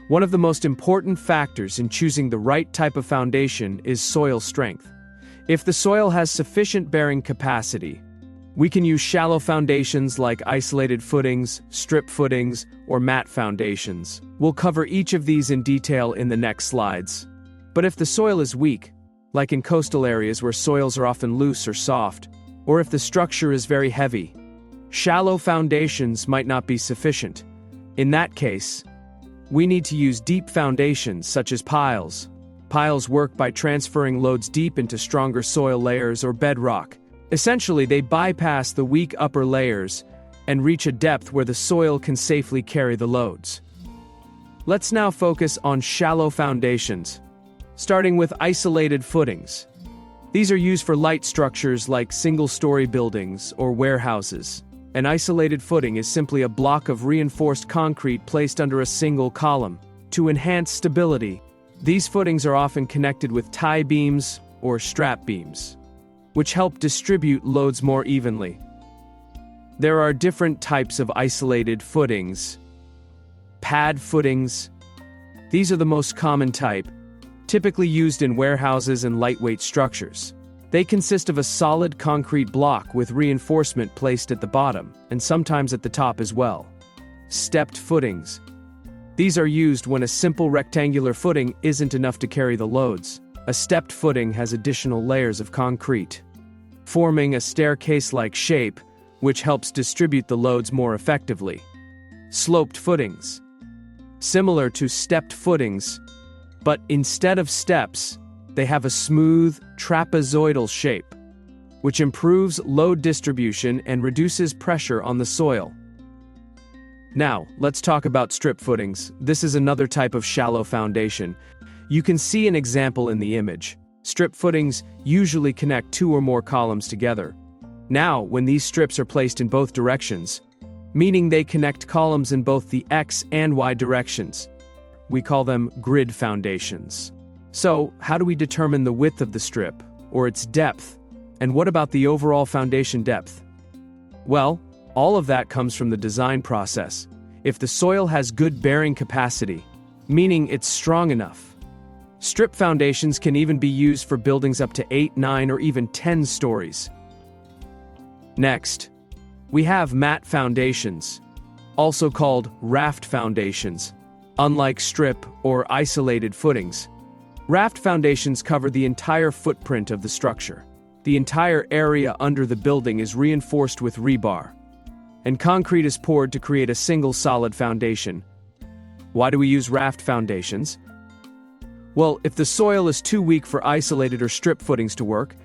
One of the most important factors in choosing the right type of foundation is soil strength. If the soil has sufficient bearing capacity, we can use shallow foundations like isolated footings, strip footings, or mat foundations. We'll cover each of these in detail in the next slides. But if the soil is weak, like in coastal areas where soils are often loose or soft, or if the structure is very heavy, shallow foundations might not be sufficient. In that case, we need to use deep foundations such as piles. Piles work by transferring loads deep into stronger soil layers or bedrock. Essentially, they bypass the weak upper layers and reach a depth where the soil can safely carry the loads. Let's now focus on shallow foundations, starting with isolated footings. These are used for light structures like single-story buildings or warehouses. An isolated footing is simply a block of reinforced concrete placed under a single column. To enhance stability, these footings are often connected with tie beams or strap beams, which help distribute loads more evenly. There are different types of isolated footings. Pad footings. These are the most common type, typically used in warehouses and lightweight structures. They consist of a solid concrete block with reinforcement placed at the bottom, and sometimes at the top as well. Stepped footings. These are used when a simple rectangular footing isn't enough to carry the loads. A stepped footing has additional layers of concrete, forming a staircase-like shape, which helps distribute the loads more effectively. Sloped footings. Similar to stepped footings, but instead of steps, they have a smooth, trapezoidal shape, which improves load distribution and reduces pressure on the soil. Now, let's talk about strip footings. This is another type of shallow foundation. You can see an example in the image. Strip footings usually connect two or more columns together. Now, when these strips are placed in both directions, meaning they connect columns in both the X and Y directions, we call them grid foundations. So, how do we determine the width of the strip, or its depth? And what about the overall foundation depth? Well, all of that comes from the design process. If the soil has good bearing capacity, meaning it's strong enough, strip foundations can even be used for buildings up to 8, 9, or even 10 stories. Next, we have mat foundations, also called raft foundations. Unlike strip or isolated footings, raft foundations cover the entire footprint of the structure. The entire area under the building is reinforced with rebar, and concrete is poured to create a single solid foundation. Why do we use raft foundations? Well, if the soil is too weak for isolated or strip footings to work,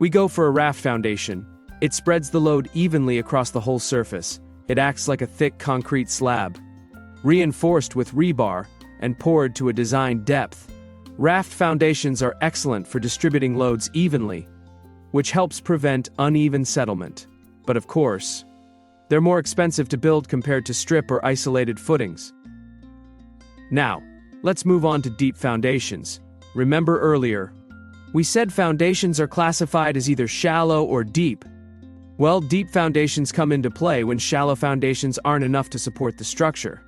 we go for a raft foundation. It spreads the load evenly across the whole surface. It acts like a thick concrete slab, reinforced with rebar and poured to a designed depth. Raft foundations are excellent for distributing loads evenly, which helps prevent uneven settlement. But of course, they're more expensive to build compared to strip or isolated footings. Now, let's move on to deep foundations. Remember earlier, we said foundations are classified as either shallow or deep. Well, deep foundations come into play when shallow foundations aren't enough to support the structure.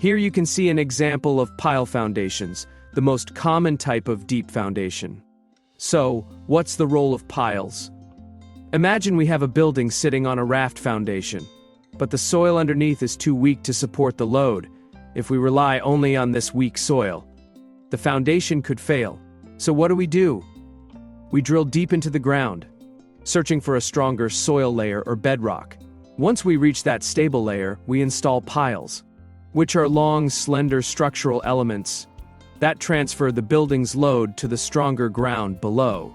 Here you can see an example of pile foundations, the most common type of deep foundation. So, what's the role of piles? Imagine we have a building sitting on a raft foundation, but the soil underneath is too weak to support the load. If we rely only on this weak soil, the foundation could fail. So what do? We drill deep into the ground, searching for a stronger soil layer or bedrock. Once we reach that stable layer, we install piles, which are long, slender structural elements that transfer the building's load to the stronger ground below.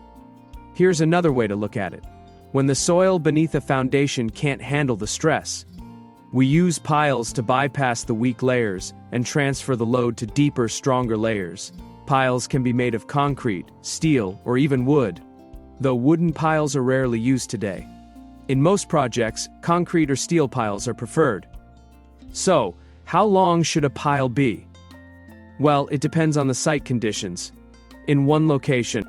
Here's another way to look at it. When the soil beneath a foundation can't handle the stress, we use piles to bypass the weak layers and transfer the load to deeper, stronger layers. Piles can be made of concrete, steel, or even wood, though wooden piles are rarely used today. In most projects, concrete or steel piles are preferred. So, how long should a pile be? Well, it depends on the site conditions. In one location,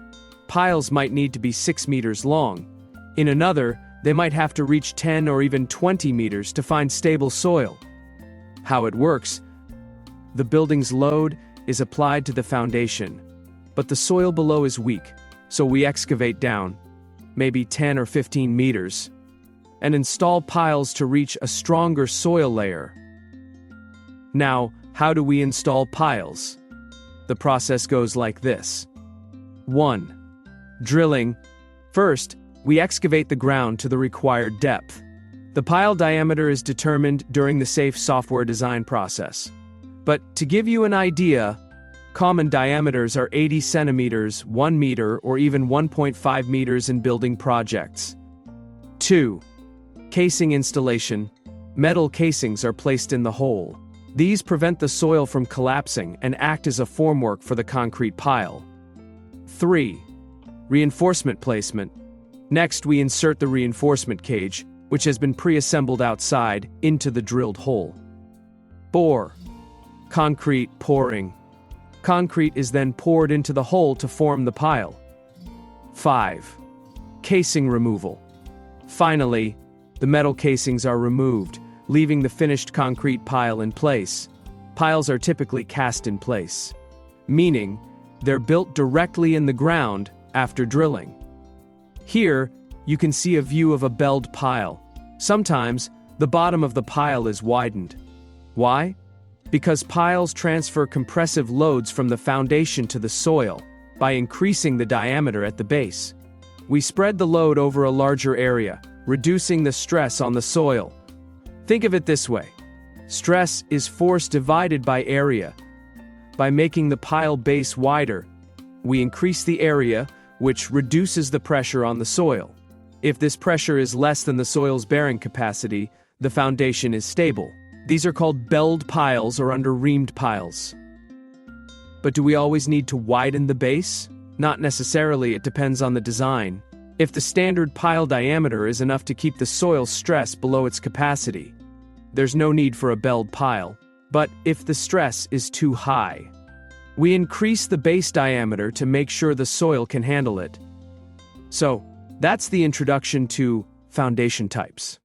piles might need to be 6 meters long. In another, they might have to reach 10 or even 20 meters to find stable soil. How it works? The building's load is applied to the foundation, but the soil below is weak, so we excavate down, maybe 10 or 15 meters, and install piles to reach a stronger soil layer. Now, how do we install piles? The process goes like this. 1. Drilling. First, we excavate the ground to the required depth. The pile diameter is determined during the safe software design process. But to give you an idea, common diameters are 80 centimeters, 1 meter, or even 1.5 meters in building projects. 2. Casing installation. Metal casings are placed in the hole. These prevent the soil from collapsing and act as a formwork for the concrete pile. 3. Reinforcement placement. Next, we insert the reinforcement cage, which has been pre-assembled outside, into the drilled hole. 4. Concrete pouring. Concrete is then poured into the hole to form the pile. 5. Casing removal. Finally, the metal casings are removed, leaving the finished concrete pile in place. Piles are typically cast in place, meaning they're built directly in the ground after drilling. Here, you can see a view of a belled pile. Sometimes, the bottom of the pile is widened. Why? Because piles transfer compressive loads from the foundation to the soil by increasing the diameter at the base. We spread the load over a larger area, reducing the stress on the soil. Think of it this way. Stress is force divided by area. By making the pile base wider, we increase the area, which reduces the pressure on the soil. If this pressure is less than the soil's bearing capacity, the foundation is stable. These are called belled piles or under-reamed piles. But do we always need to widen the base? Not necessarily, it depends on the design. If the standard pile diameter is enough to keep the soil's stress below its capacity, there's no need for a belled pile. But if the stress is too high, we increase the base diameter to make sure the soil can handle it. So, that's the introduction to foundation types.